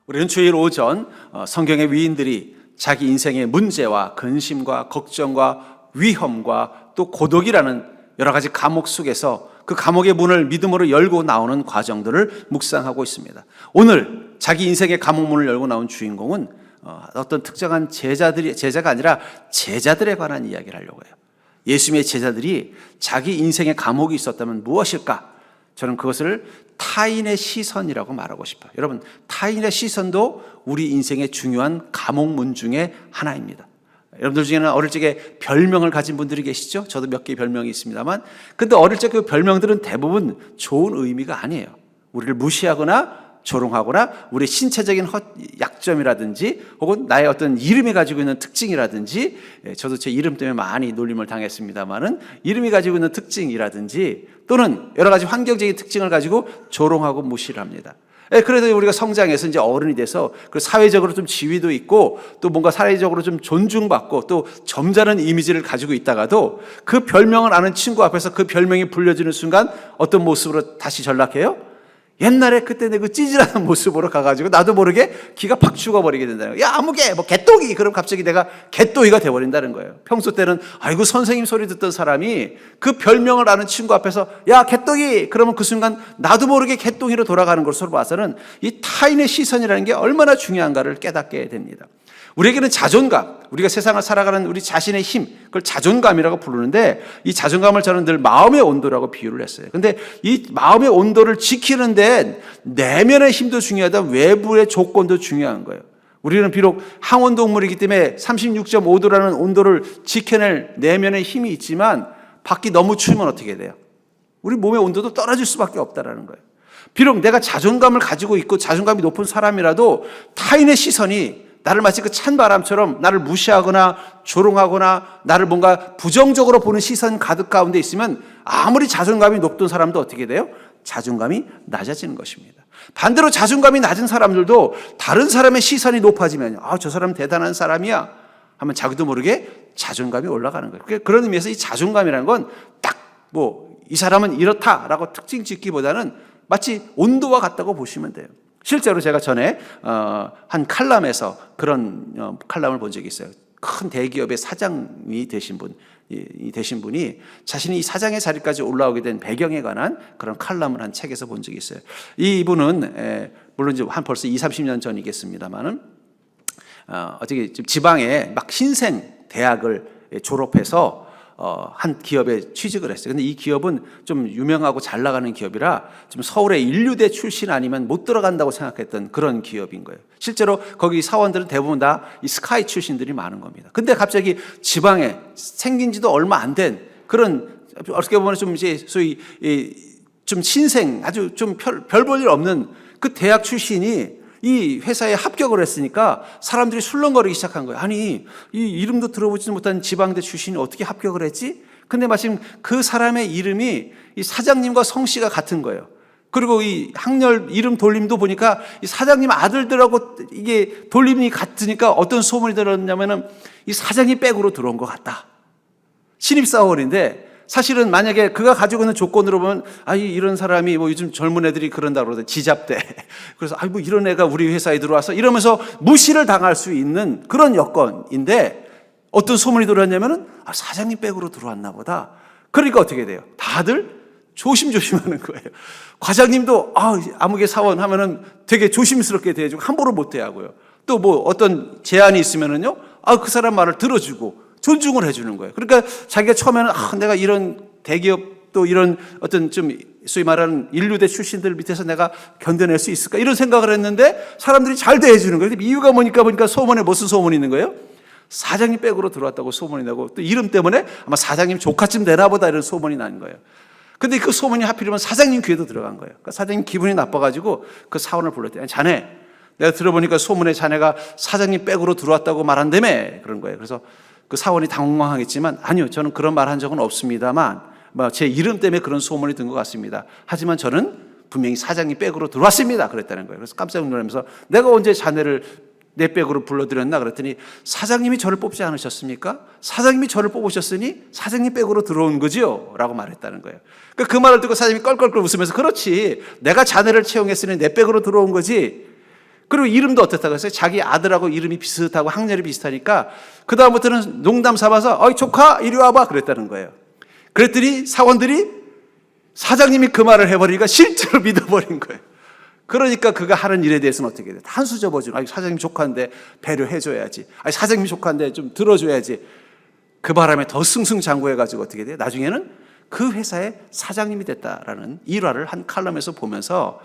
우리는 주일 오전 성경의 위인들이 자기 인생의 문제와 근심과 걱정과 위험과 또 고독이라는 여러 가지 감옥 속에서 그 감옥의 문을 믿음으로 열고 나오는 과정들을 묵상하고 있습니다. 오늘 자기 인생의 감옥 문을 열고 나온 주인공은 어떤 특정한 제자가 아니라 제자들에 관한 이야기를 하려고 해요. 예수님의 제자들이 자기 인생의 감옥이 있었다면 무엇일까? 저는 그것을 타인의 시선이라고 말하고 싶어요. 여러분, 타인의 시선도 우리 인생의 중요한 감옥문 중에 하나입니다. 여러분들 중에는 어릴 적에 별명을 가진 분들이 계시죠? 저도 몇 개의 별명이 있습니다만, 근데 어릴 적 그 별명들은 대부분 좋은 의미가 아니에요. 우리를 무시하거나 조롱하거나 우리 신체적인 약점이라든지 혹은 나의 어떤 이름이 가지고 있는 특징이라든지, 저도 제 이름 때문에 많이 놀림을 당했습니다만은 이름이 가지고 있는 특징이라든지 또는 여러 가지 환경적인 특징을 가지고 조롱하고 무시를 합니다. 그래도 우리가 성장해서 이제 어른이 돼서 사회적으로 좀 지위도 있고 또 뭔가 사회적으로 좀 존중받고 또 점잖은 이미지를 가지고 있다가도 그 별명을 아는 친구 앞에서 그 별명이 불려지는 순간 어떤 모습으로 다시 전락해요? 옛날에 그때 내 그 찌질하는 모습으로 가가지고 나도 모르게 기가 팍 죽어버리게 된다는 거예요. 야, 아무개, 뭐 개똥이. 그럼 갑자기 내가 개똥이가 돼버린다는 거예요. 평소 때는 아이고 선생님 소리 듣던 사람이 그 별명을 아는 친구 앞에서 야, 개똥이. 그러면 그 순간 나도 모르게 개똥이로 돌아가는 것으로 봐서는 이 타인의 시선이라는 게 얼마나 중요한가를 깨닫게 됩니다. 우리에게는 자존감, 우리가 세상을 살아가는 우리 자신의 힘, 그걸 자존감이라고 부르는데 이 자존감을 저는 늘 마음의 온도라고 비유를 했어요. 근데 이 마음의 온도를 지키는데 내면의 힘도 중요하다, 외부의 조건도 중요한 거예요. 우리는 비록 항온동물이기 때문에 36.5도라는 온도를 지켜낼 내면의 힘이 있지만 밖이 너무 추우면 어떻게 돼요? 우리 몸의 온도도 떨어질 수밖에 없다라는 거예요. 비록 내가 자존감을 가지고 있고 자존감이 높은 사람이라도 타인의 시선이 나를 마치 그 찬바람처럼 나를 무시하거나 조롱하거나 나를 뭔가 부정적으로 보는 시선 가득 가운데 있으면 아무리 자존감이 높던 사람도 어떻게 돼요? 자존감이 낮아지는 것입니다. 반대로 자존감이 낮은 사람들도 다른 사람의 시선이 높아지면 저 사람 대단한 사람이야 하면 자기도 모르게 자존감이 올라가는 거예요. 그런 의미에서 이 자존감이라는 건 딱 이 사람은 이렇다라고 특징 짓기보다는 마치 온도와 같다고 보시면 돼요. 실제로 제가 전에 한 칼럼에서 그런 칼럼을 본 적이 있어요. 큰 대기업의 사장이 되신 분이 자신이 이 사장의 자리까지 올라오게 된 배경에 관한 그런 칼럼을 한 책에서 본 적이 있어요. 이분은 물론 이제 벌써 20-30년 전이겠습니다만은 어떻게 지방에 막 신생 대학을 졸업해서 한 기업에 취직을 했어요. 근데 이 기업은 좀 유명하고 잘 나가는 기업이라 좀 서울의 인류대 출신 아니면 못 들어간다고 생각했던 그런 기업인 거예요. 실제로 거기 사원들은 대부분 다 이 스카이 출신들이 많은 겁니다. 근데 갑자기 지방에 생긴 지도 얼마 안 된 그런 어떻게 보면 좀 이제 소위 좀 신생 아주 좀 별 볼 일 없는 그 대학 출신이 이 회사에 합격을 했으니까 사람들이 술렁거리기 시작한 거예요. 아니, 이 이름도 들어보지도 못한 지방대 출신이 어떻게 합격을 했지? 근데 마침 그 사람의 이름이 이 사장님과 성씨가 같은 거예요. 그리고 이 학렬 이름 돌림도 보니까 이 사장님 아들들하고 이게 돌림이 같으니까 어떤 소문이 들었냐면은 이 사장님 백으로 들어온 것 같다. 신입사원인데 사실은 만약에 그가 가지고 있는 조건으로 보면 이런 사람이 요즘 젊은 애들이 그런다고 그러더라고요. 지잡대. 그래서 이런 애가 우리 회사에 들어와서 이러면서 무시를 당할 수 있는 그런 여건인데 어떤 소문이 들었냐면은 사장님 백으로 들어왔나 보다. 그러니까 어떻게 돼요? 다들 조심조심하는 거예요. 과장님도 아무개 사원 하면은 되게 조심스럽게 대해주고 함부로 못 대하고요. 또 어떤 제안이 있으면은요, 그 사람 말을 들어주고 존중을 해주는 거예요. 그러니까 자기가 처음에는 내가 이런 대기업 또 이런 어떤 좀 소위 말하는 인류대 출신들 밑에서 내가 견뎌낼 수 있을까 이런 생각을 했는데 사람들이 잘 대해주는 거예요. 이유가 보니까 소문에 무슨 소문이 있는 거예요? 사장님 백으로 들어왔다고 소문이 나고 또 이름 때문에 아마 사장님 조카쯤 되나 보다 이런 소문이 나는 거예요. 근데 그 소문이 하필이면 사장님 귀에도 들어간 거예요. 그러니까 사장님 기분이 나빠가지고 그 사원을 불렀대요. 자네, 내가 들어보니까 소문에 자네가 사장님 백으로 들어왔다고 말한다며 그런 거예요. 그래서 그 사원이 당황하겠지만 아니요, 저는 그런 말 한 적은 없습니다만 제 이름 때문에 그런 소문이 든 것 같습니다. 하지만 저는 분명히 사장님 백으로 들어왔습니다. 그랬다는 거예요. 그래서 깜짝 놀라면서 내가 언제 자네를 내 백으로 불러드렸나 그랬더니 사장님이 저를 뽑지 않으셨습니까? 사장님이 저를 뽑으셨으니 사장님 백으로 들어온 거지요? 라고 말했다는 거예요. 그 말을 듣고 사장님이 껄껄껄 웃으면서 그렇지, 내가 자네를 채용했으니 내 백으로 들어온 거지. 그리고 이름도 어떻다고 했어요? 자기 아들하고 이름이 비슷하고 학렬이 비슷하니까 그 다음부터는 농담 삼아서 어이 조카 이리 와봐 그랬다는 거예요. 그랬더니 사원들이 사장님이 그 말을 해버리니까 실제로 믿어버린 거예요. 그러니까 그가 하는 일에 대해서는 어떻게 돼요? 한 수 접어주는, 아니 사장님 조카인데 배려해줘야지, 아니 사장님 조카인데 좀 들어줘야지. 그 바람에 더 승승장구해가지고 어떻게 돼요? 나중에는 그 회사의 사장님이 됐다라는 일화를 한 칼럼에서 보면서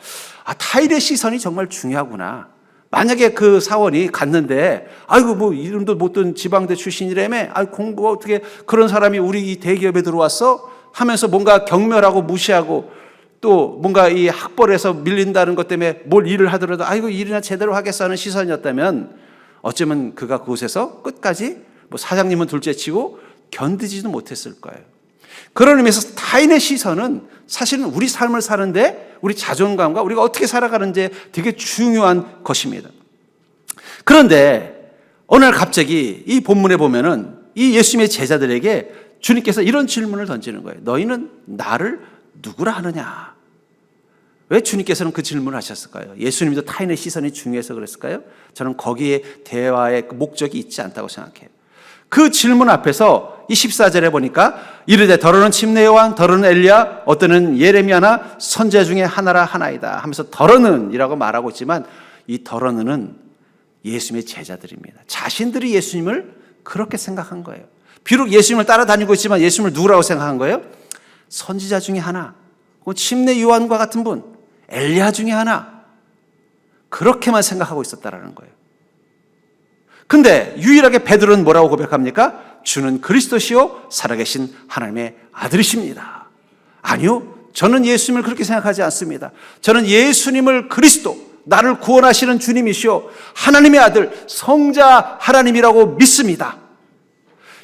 타인의 시선이 정말 중요하구나. 만약에 그 사원이 갔는데 아이고 뭐 이름도 못 든 지방대 출신이라며, 아이 공부 어떻게 그런 사람이 우리 이 대기업에 들어왔어? 하면서 뭔가 경멸하고 무시하고 또 뭔가 이 학벌에서 밀린다는 것 때문에 뭘 일을 하더라도 아이고 일이나 제대로 하겠어 하는 시선이었다면 어쩌면 그가 그곳에서 끝까지 뭐 사장님은 둘째치고 견디지도 못했을 거예요. 그런 의미에서 타인의 시선은 사실은 우리 삶을 사는데 우리 자존감과 우리가 어떻게 살아가는지 되게 중요한 것입니다. 그런데 어느 날 갑자기 이 본문에 보면은 이 예수님의 제자들에게 주님께서 이런 질문을 던지는 거예요. 너희는 나를 누구라 하느냐? 왜 주님께서는 그 질문을 하셨을까요? 예수님도 타인의 시선이 중요해서 그랬을까요? 저는 거기에 대화의 목적이 있지 않다고 생각해요. 그 질문 앞에서 이 14절에 보니까 이르되 더러는 침례 요한, 더러는 엘리야, 어떠는 예레미야나 선지자 중에 하나라 하나이다 하면서 더러는 이라고 말하고 있지만 이 더러는 예수님의 제자들입니다. 자신들이 예수님을 그렇게 생각한 거예요. 비록 예수님을 따라다니고 있지만 예수님을 누구라고 생각한 거예요? 선지자 중에 하나, 침례 요한과 같은 분, 엘리야 중에 하나, 그렇게만 생각하고 있었다라는 거예요. 근데 유일하게 베드로는 뭐라고 고백합니까? 주는 그리스도시요 살아계신 하나님의 아들이십니다. 아니요, 저는 예수님을 그렇게 생각하지 않습니다. 저는 예수님을 그리스도, 나를 구원하시는 주님이시요 하나님의 아들, 성자 하나님이라고 믿습니다.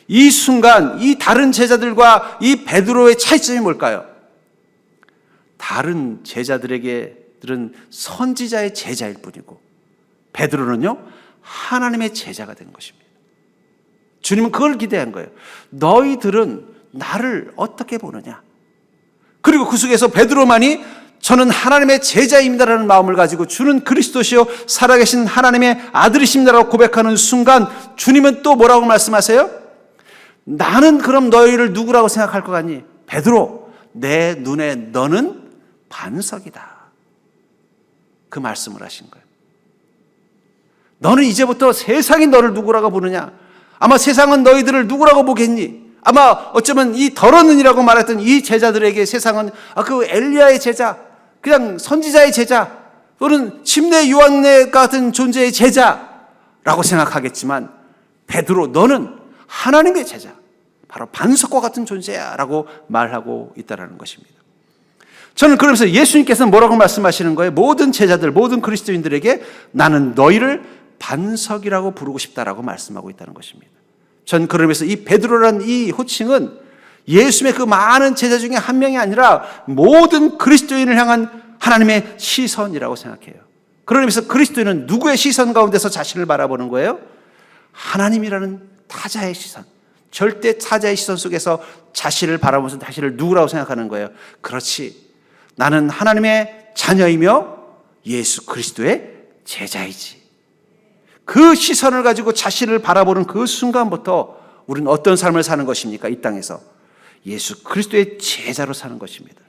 이 순간 이 다른 제자들과 이 베드로의 차이점이 뭘까요? 다른 제자들에게들은 선지자의 제자일 뿐이고 베드로는요 하나님의 제자가 된 것입니다. 주님은 그걸 기대한 거예요. 너희들은 나를 어떻게 보느냐? 그리고 그 속에서 베드로만이 저는 하나님의 제자입니다라는 마음을 가지고 주는 그리스도시요 살아계신 하나님의 아들이십니다라고 고백하는 순간 주님은 또 뭐라고 말씀하세요? 나는 그럼 너희를 누구라고 생각할 것 같니? 베드로, 내 눈에 너는 반석이다. 그 말씀을 하신 거예요. 너는 이제부터 세상이 너를 누구라고 보느냐? 아마 세상은 너희들을 누구라고 보겠니? 아마 어쩌면 이 더러는이라고 말했던 이 제자들에게 세상은 그 엘리야의 제자, 그냥 선지자의 제자, 또는 침례 요한 같은 존재의 제자라고 생각하겠지만 베드로, 너는 하나님의 제자, 바로 반석과 같은 존재야 라고 말하고 있다는 것입니다. 저는 그러면서 예수님께서는 뭐라고 말씀하시는 거예요? 모든 제자들, 모든 그리스도인들에게 나는 너희를 반석이라고 부르고 싶다라고 말씀하고 있다는 것입니다. 전 그러면서 이 베드로라는 이 호칭은 예수님의 그 많은 제자 중에 한 명이 아니라 모든 그리스도인을 향한 하나님의 시선이라고 생각해요. 그러면서 그리스도인은 누구의 시선 가운데서 자신을 바라보는 거예요? 하나님이라는 타자의 시선, 절대 타자의 시선 속에서 자신을 바라보면서 자신을 누구라고 생각하는 거예요? 그렇지, 나는 하나님의 자녀이며 예수 그리스도의 제자이지. 그 시선을 가지고 자신을 바라보는 그 순간부터 우리는 어떤 삶을 사는 것입니까? 이 땅에서 예수 그리스도의 제자로 사는 것입니다.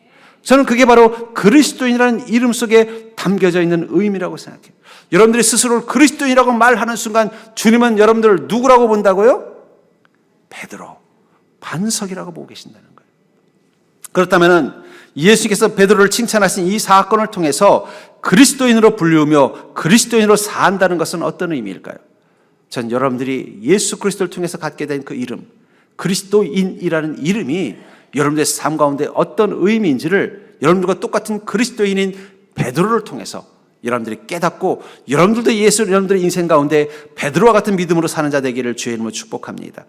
저는 그게 바로 그리스도인이라는 이름 속에 담겨져 있는 의미라고 생각해요. 여러분들이 스스로를 그리스도인이라고 말하는 순간 주님은 여러분들을 누구라고 본다고요? 베드로, 반석이라고 보고 계신다는 거예요. 그렇다면 예수께서 베드로를 칭찬하신 이 사건을 통해서 그리스도인으로 불리우며 그리스도인으로 산다는 것은 어떤 의미일까요? 전 여러분들이 예수 그리스도를 통해서 갖게 된 그 이름, 그리스도인이라는 이름이 여러분들의 삶 가운데 어떤 의미인지를 여러분들과 똑같은 그리스도인인 베드로를 통해서 여러분들이 깨닫고 여러분들도 여러분들의 인생 가운데 베드로와 같은 믿음으로 사는 자 되기를 주의 이름으로 축복합니다.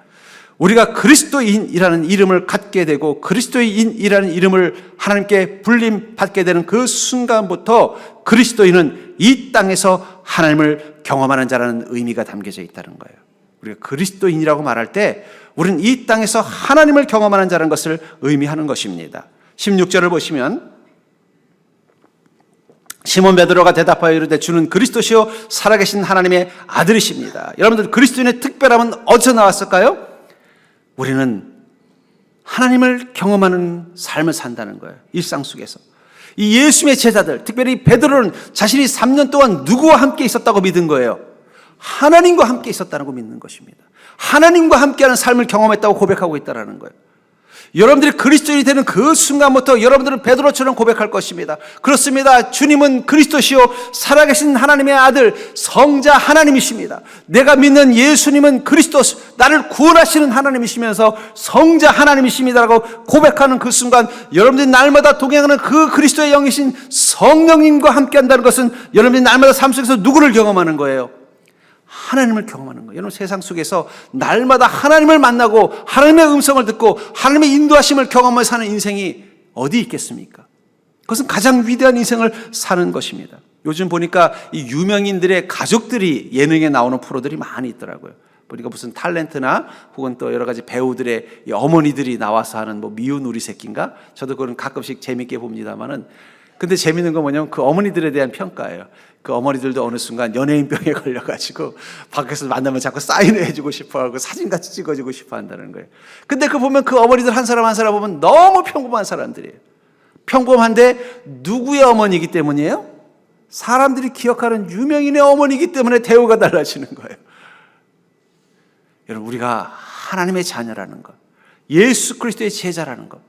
우리가 그리스도인이라는 이름을 갖게 되고 그리스도인이라는 이름을 하나님께 불림 받게 되는 그 순간부터 그리스도인은 이 땅에서 하나님을 경험하는 자라는 의미가 담겨져 있다는 거예요. 우리가 그리스도인이라고 말할 때 우리는 이 땅에서 하나님을 경험하는 자라는 것을 의미하는 것입니다. 16절을 보시면 시몬 베드로가 대답하여 이르되 주는 그리스도시요 살아계신 하나님의 아들이십니다. 여러분들, 그리스도인의 특별함은 어디서 나왔을까요? 우리는 하나님을 경험하는 삶을 산다는 거예요. 일상 속에서. 이 예수님의 제자들, 특별히 베드로는 자신이 3년 동안 누구와 함께 있었다고 믿은 거예요? 하나님과 함께 있었다고 믿는 것입니다. 하나님과 함께하는 삶을 경험했다고 고백하고 있다는 거예요. 여러분들이 그리스도인이 되는 그 순간부터 여러분들은 베드로처럼 고백할 것입니다. 그렇습니다. 주님은 그리스도시요 살아계신 하나님의 아들 성자 하나님이십니다. 내가 믿는 예수님은 그리스도, 나를 구원하시는 하나님이시면서 성자 하나님이십니다라고 고백하는 그 순간, 여러분들이 날마다 동행하는 그 그리스도의 영이신 성령님과 함께한다는 것은 여러분들이 날마다 삶 속에서 누구를 경험하는 거예요? 하나님을 경험하는 거예요. 여러분, 세상 속에서 날마다 하나님을 만나고 하나님의 음성을 듣고 하나님의 인도하심을 경험하며 사는 인생이 어디 있겠습니까? 그것은 가장 위대한 인생을 사는 것입니다. 요즘 보니까 이 유명인들의 가족들이 예능에 나오는 프로들이 많이 있더라고요. 보니까 무슨 탤런트나 혹은 또 여러 가지 배우들의 어머니들이 나와서 하는 뭐 미운 우리 새끼인가? 저도 그건 가끔씩 재밌게 봅니다만은, 근데 재밌는 건 뭐냐면 그 어머니들에 대한 평가예요. 그 어머니들도 어느 순간 연예인병에 걸려가지고 밖에서 만나면 자꾸 사인을 해주고 싶어하고 사진같이 찍어주고 싶어 한다는 거예요. 근데 그 보면 그 어머니들 한 사람 한 사람 보면 너무 평범한 사람들이에요. 평범한데 누구의 어머니이기 때문이에요? 사람들이 기억하는 유명인의 어머니이기 때문에 대우가 달라지는 거예요. 여러분, 우리가 하나님의 자녀라는 것, 예수 그리스도의 제자라는 것,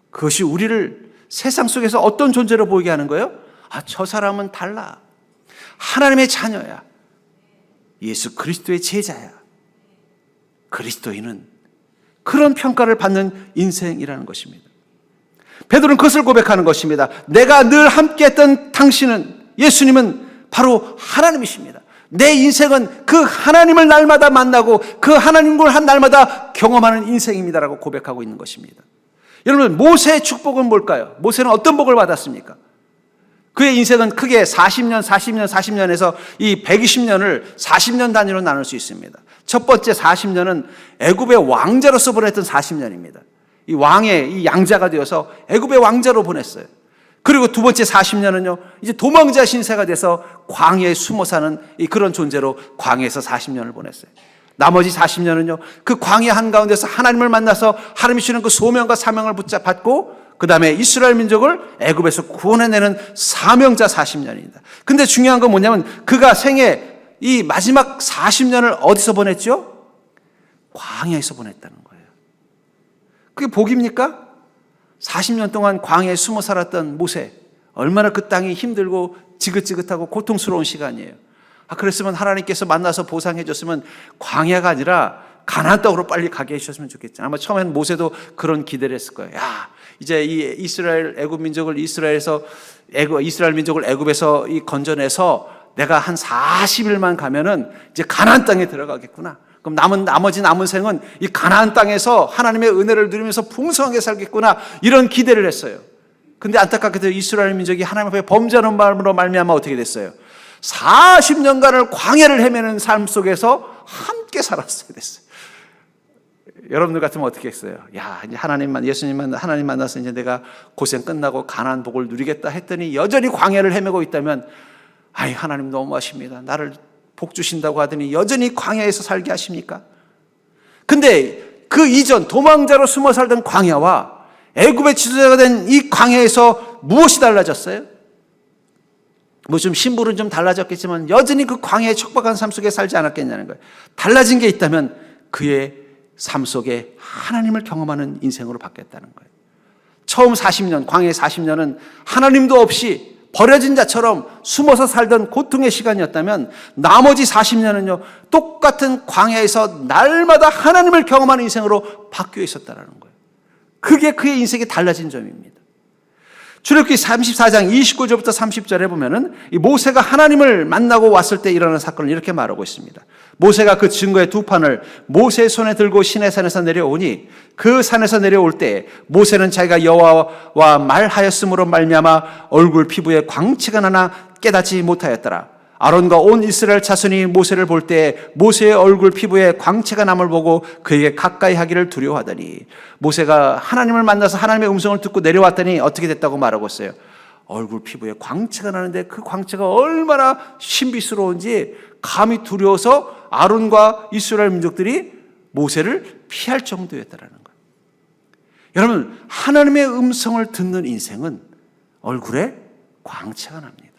그것이 우리를 세상 속에서 어떤 존재로 보이게 하는 거예요? 아, 저 사람은 달라. 하나님의 자녀야. 예수 그리스도의 제자야. 그리스도인은 그런 평가를 받는 인생이라는 것입니다. 베드로는 그것을 고백하는 것입니다. 내가 늘 함께했던 당신은, 예수님은 바로 하나님이십니다. 내 인생은 그 하나님을 날마다 만나고 그 하나님을 한 날마다 경험하는 인생입니다라고 고백하고 있는 것입니다. 여러분, 모세의 축복은 뭘까요? 모세는 어떤 복을 받았습니까? 그의 인생은 크게 40년에서 이 120년을 40년 단위로 나눌 수 있습니다. 첫 번째 40년은 애굽의 왕자로서 보냈던 40년입니다. 이 왕의 이 양자가 되어서 애굽의 왕자로 보냈어요. 그리고 두 번째 40년은요, 이제 도망자 신세가 돼서 광야에 숨어 사는 이 그런 존재로 광야에서 40년을 보냈어요. 나머지 40년은요, 그 광야 한가운데서 하나님을 만나서 하나님이 주는 그 소명과 사명을 붙잡고 그 다음에 이스라엘 민족을 애굽에서 구원해내는 사명자 40년입니다. 근데 중요한 건 뭐냐면 그가 생애 이 마지막 40년을 어디서 보냈죠? 광야에서 보냈다는 거예요. 그게 복입니까? 40년 동안 광야에 숨어 살았던 모세, 얼마나 그 땅이 힘들고 지긋지긋하고 고통스러운 시간이에요. 그랬으면 하나님께서 만나서 보상해 줬으면 광야가 아니라 가나안 땅으로 빨리 가게 해주셨으면 좋겠죠. 아마 처음에는 모세도 그런 기대를 했을 거예요. 야, 이제 이 이스라엘 애굽 민족을 이스라엘 민족을 애굽에서 이 건져내서 내가 한 40일만 가면은 이제 가나안 땅에 들어가겠구나. 그럼 나머지 남은 생은 이 가나안 땅에서 하나님의 은혜를 누리면서 풍성하게 살겠구나. 이런 기대를 했어요. 근데 안타깝게도 이스라엘 민족이 하나님 앞에 범죄하는 마음으로 말미암아 어떻게 됐어요? 40년간을 광야를 헤매는 삶 속에서 함께 살았어야 됐어요. 여러분들 같으면 어떻게 했어요? 야, 이제 예수님만 하나님 만나서 이제 내가 고생 끝나고 가나안 복을 누리겠다 했더니 여전히 광야를 헤매고 있다면, 아이, 하나님 너무하십니다. 나를 복 주신다고 하더니 여전히 광야에서 살게 하십니까? 근데 그 이전 도망자로 숨어 살던 광야와 애굽의 지도자가 된 이 광야에서 무엇이 달라졌어요? 뭐 좀 신분은 좀 달라졌겠지만 여전히 그 광야의 척박한 삶 속에 살지 않았겠냐는 거예요. 달라진 게 있다면 그의 삶 속에 하나님을 경험하는 인생으로 바뀌었다는 거예요. 처음 40년, 광야의 40년은 하나님도 없이 버려진 자처럼 숨어서 살던 고통의 시간이었다면 나머지 40년은요, 똑같은 광야에서 날마다 하나님을 경험하는 인생으로 바뀌어 있었다는 거예요. 그게 그의 인생이 달라진 점입니다. 출애굽기 34장 29절부터 30절에 보면은 이 모세가 하나님을 만나고 왔을 때 일어나는 사건을 이렇게 말하고 있습니다. 모세가 그 증거의 두 판을 모세의 손에 들고 시내산에서 내려오니 그 산에서 내려올 때 모세는 자기가 여호와와 말하였으므로 말미암아 얼굴 피부에 광채가 나나 깨닫지 못하였더라. 아론과 온 이스라엘 자손이 모세를 볼 때 모세의 얼굴 피부에 광채가 남을 보고 그에게 가까이 하기를 두려워하더니, 모세가 하나님을 만나서 하나님의 음성을 듣고 내려왔더니 어떻게 됐다고 말하고 있어요? 얼굴 피부에 광채가 나는데 그 광채가 얼마나 신비스러운지 감히 두려워서 아론과 이스라엘 민족들이 모세를 피할 정도였다라는 거예요. 여러분, 하나님의 음성을 듣는 인생은 얼굴에 광채가 납니다.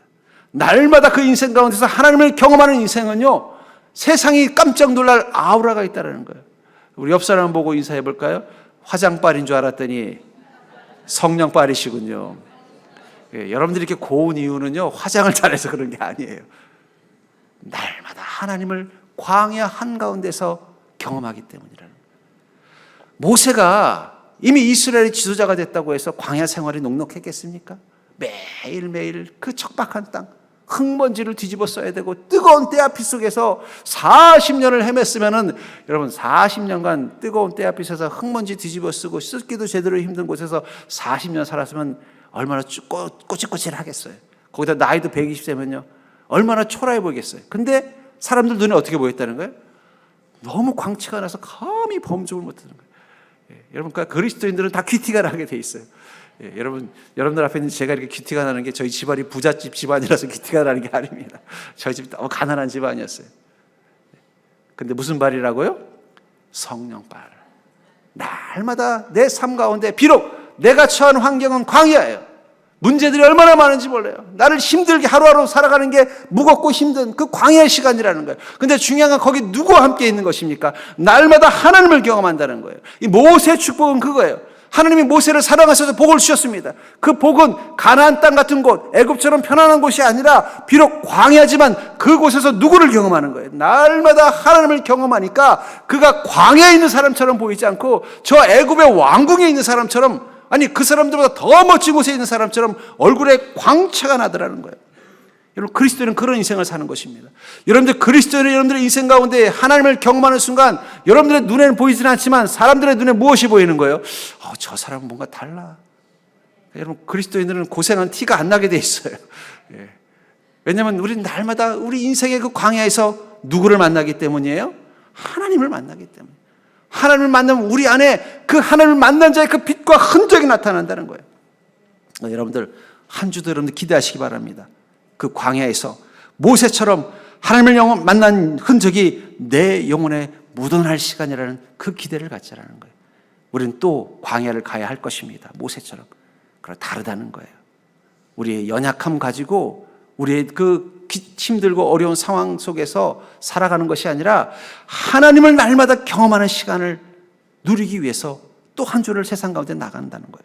날마다 그 인생 가운데서 하나님을 경험하는 인생은요, 세상이 깜짝 놀랄 아우라가 있다는 거예요. 우리 옆 사람 보고 인사해 볼까요? 화장빨인 줄 알았더니 성령빨이시군요. 여러분들이 이렇게 고운 이유는요, 화장을 잘해서 그런 게 아니에요. 날마다 하나님을 광야 한가운데서 경험하기 때문이라는 거예요. 모세가 이미 이스라엘의 지도자가 됐다고 해서 광야 생활이 녹록했겠습니까? 매일매일 그 척박한 땅, 흙먼지를 뒤집어 써야 되고 뜨거운 때아피 속에서 40년을 헤맸으면은, 여러분 40년간 뜨거운 때아피에서 흙먼지 뒤집어 쓰고 씻기도 제대로 힘든 곳에서 40년 살았으면 얼마나 꼬질꼬질하겠어요. 거기다 나이도 120세면요 얼마나 초라해 보이겠어요. 근데 사람들 눈에 어떻게 보였다는 거예요? 너무 광채가 나서 감히 범접을 못하는 거예요. 여러분, 그러니까 그리스도인들은 다 귀티가 나게 돼 있어요. 여러분들 앞에 있는 제가 이렇게 귀티가 나는 게 저희 집안이 부잣집 집안이라서 귀티가 나는 게 아닙니다. 저희 집이 너무 가난한 집안이었어요. 근데 무슨 발이라고요? 성령발. 날마다 내 삶 가운데 비록 내가 처한 환경은 광야예요. 문제들이 얼마나 많은지 몰라요. 나를 힘들게 하루하루 살아가는 게 무겁고 힘든 그 광야의 시간이라는 거예요. 근데 중요한 건 거기 누구와 함께 있는 것입니까? 날마다 하나님을 경험한다는 거예요. 이 모세의 축복은 그거예요. 하나님이 모세를 사랑하셔서 복을 주셨습니다. 그 복은 가나안 땅 같은 곳, 애굽처럼 편안한 곳이 아니라 비록 광야지만 그곳에서 누구를 경험하는 거예요? 날마다 하나님을 경험하니까 그가 광야에 있는 사람처럼 보이지 않고 저 애굽의 왕궁에 있는 사람처럼, 아니 그 사람들보다 더 멋진 곳에 있는 사람처럼 얼굴에 광채가 나더라는 거예요. 여러분, 그리스도인은 그런 인생을 사는 것입니다. 여러분들, 그리스도인은 여러분들의 인생 가운데 하나님을 경험하는 순간 여러분들의 눈에는 보이지는 않지만 사람들의 눈에 무엇이 보이는 거예요? 저 사람은 뭔가 달라. 여러분, 그리스도인들은 고생한 티가 안 나게 돼 있어요. 왜냐하면 우리는 날마다 우리 인생의 그 광야에서 누구를 만나기 때문이에요? 하나님을 만나기 때문에. 하나님을 만나면 우리 안에 그 하나님을 만난 자의 그 빛과 흔적이 나타난다는 거예요. 여러분들, 한 주도 여러분들 기대하시기 바랍니다. 그 광야에서 모세처럼 하나님을 만난 흔적이 내 영혼에 묻어날 시간이라는 그 기대를 갖자라는 거예요. 우리는 또 광야를 가야 할 것입니다. 모세처럼. 그러나 다르다는 거예요. 우리의 연약함 가지고 우리의 그 힘들고 어려운 상황 속에서 살아가는 것이 아니라 하나님을 날마다 경험하는 시간을 누리기 위해서 또 한 주를 세상 가운데 나간다는 거예요.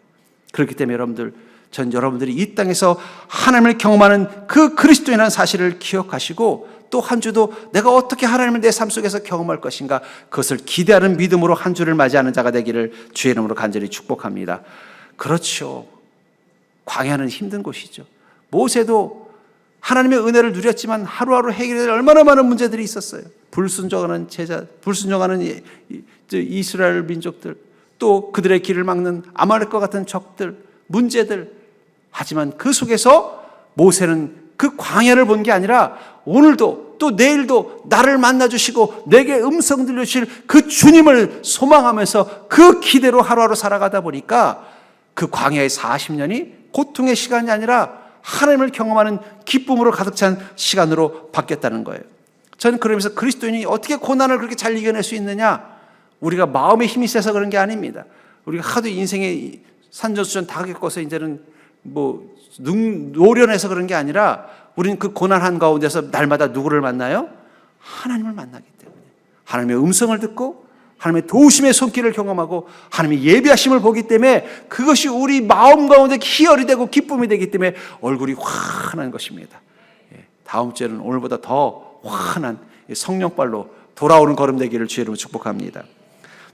그렇기 때문에 전 여러분들이 이 땅에서 하나님을 경험하는 그 그리스도인이라는 사실을 기억하시고 또 한 주도 내가 어떻게 하나님을 내 삶 속에서 경험할 것인가, 그것을 기대하는 믿음으로 한 주를 맞이하는 자가 되기를 주의 이름으로 간절히 축복합니다. 그렇죠. 광야는 힘든 곳이죠. 모세도 하나님의 은혜를 누렸지만 하루하루 해결될 얼마나 많은 문제들이 있었어요. 불순종하는 이스라엘 민족들, 또 그들의 길을 막는 아말렉과 같은 적들, 문제들. 하지만 그 속에서 모세는 그 광야를 본 게 아니라 오늘도 또 내일도 나를 만나주시고 내게 음성 들려주실 그 주님을 소망하면서 그 기대로 하루하루 살아가다 보니까 그 광야의 40년이 고통의 시간이 아니라 하나님을 경험하는 기쁨으로 가득 찬 시간으로 바뀌었다는 거예요. 저는 그러면서 그리스도인이 어떻게 고난을 그렇게 잘 이겨낼 수 있느냐? 우리가 마음의 힘이 세서 그런 게 아닙니다. 우리가 하도 인생의 산전수전 다 겪어서 이제는 노련해서 그런 게 아니라 우리는 그 고난한 가운데서 날마다 누구를 만나요? 하나님을 만나기 때문에. 하나님의 음성을 듣고 하나님의 도우심의 손길을 경험하고 하나님의 예비하심을 보기 때문에 그것이 우리 마음 가운데 희열이 되고 기쁨이 되기 때문에 얼굴이 환한 것입니다. 다음 주에는 오늘보다 더 환한 성령발로 돌아오는 걸음 되기를 주의 이름으로 축복합니다.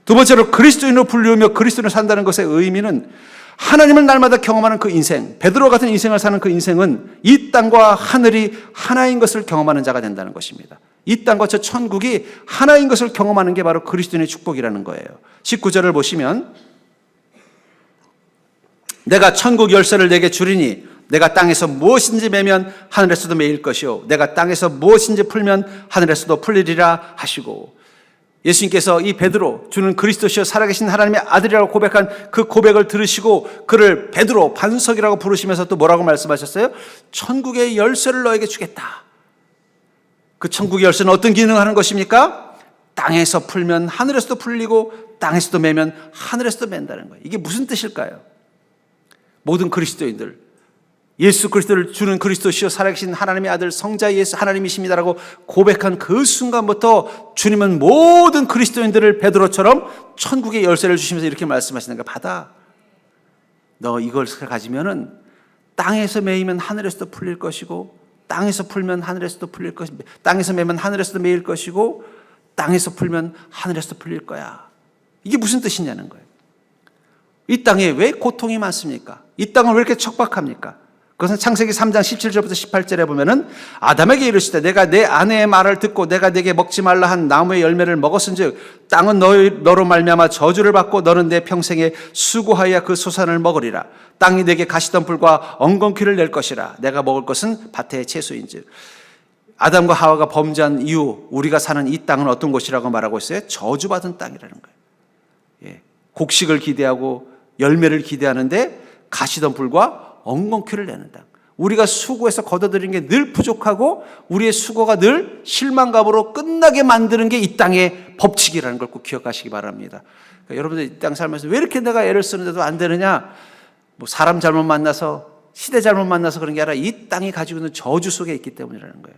두 번째로, 그리스도인으로 불리우며 그리스도인으로 산다는 것의 의미는 하나님을 날마다 경험하는 그 인생, 베드로 같은 인생을 사는 그 인생은 이 땅과 하늘이 하나인 것을 경험하는 자가 된다는 것입니다. 이 땅과 저 천국이 하나인 것을 경험하는 게 바로 그리스도인의 축복이라는 거예요. 19절을 보시면, 내가 천국 열쇠를 내게 주리니 내가 땅에서 무엇인지 매면 하늘에서도 매일 것이요 내가 땅에서 무엇인지 풀면 하늘에서도 풀리리라 하시고, 예수님께서 이 베드로, 주는 그리스도시요 살아계신 하나님의 아들이라고 고백한 그 고백을 들으시고 그를 베드로 반석이라고 부르시면서 또 뭐라고 말씀하셨어요? 천국의 열쇠를 너에게 주겠다. 그 천국의 열쇠는 어떤 기능을 하는 것입니까? 땅에서 풀면 하늘에서도 풀리고 땅에서도 매면 하늘에서도 맨다는 거예요. 이게 무슨 뜻일까요? 모든 그리스도인들, 예수 그리스도를 주는 그리스도시요 살아계신 하나님의 아들 성자 예수 하나님이십니다라고 고백한 그 순간부터 주님은 모든 그리스도인들을 베드로처럼 천국의 열쇠를 주시면서 이렇게 말씀하시는 거야. 받아. 너 이걸 가지면은 땅에서 매이면 하늘에서도 풀릴 것이고 땅에서 풀면 하늘에서도 풀릴 것이고 땅에서 매면 하늘에서도 매일 것이고 땅에서 풀면 하늘에서도 풀릴 거야. 이게 무슨 뜻이냐는 거예요. 이 땅에 왜 고통이 많습니까? 이 땅은 왜 이렇게 척박합니까? 그것은 창세기 3장 17절부터 18절에 보면은 아담에게 이르시되 내가 내 아내의 말을 듣고 내가 네게 먹지 말라 한 나무의 열매를 먹었은즉 땅은 너로 말미암아 저주를 받고 너는 내 평생에 수고하여 그 소산을 먹으리라. 땅이 네게 가시덤불과 엉겅퀴를 낼 것이라. 내가 먹을 것은 밭의 채소인즉. 아담과 하와가 범죄한 이후 우리가 사는 이 땅은 어떤 곳이라고 말하고 있어요? 저주받은 땅이라는 거예요. 곡식을 기대하고 열매를 기대하는데 가시덤불과 엉겅퀴를 내는 땅. 우리가 수고해서 거둬들이는 게 늘 부족하고 우리의 수고가 늘 실망감으로 끝나게 만드는 게 이 땅의 법칙이라는 걸 꼭 기억하시기 바랍니다. 그러니까 여러분들 이 땅 살면서 왜 이렇게 내가 애를 쓰는데도 안 되느냐? 뭐 사람 잘못 만나서 시대 잘못 만나서 그런 게 아니라 이 땅이 가지고 있는 저주 속에 있기 때문이라는 거예요.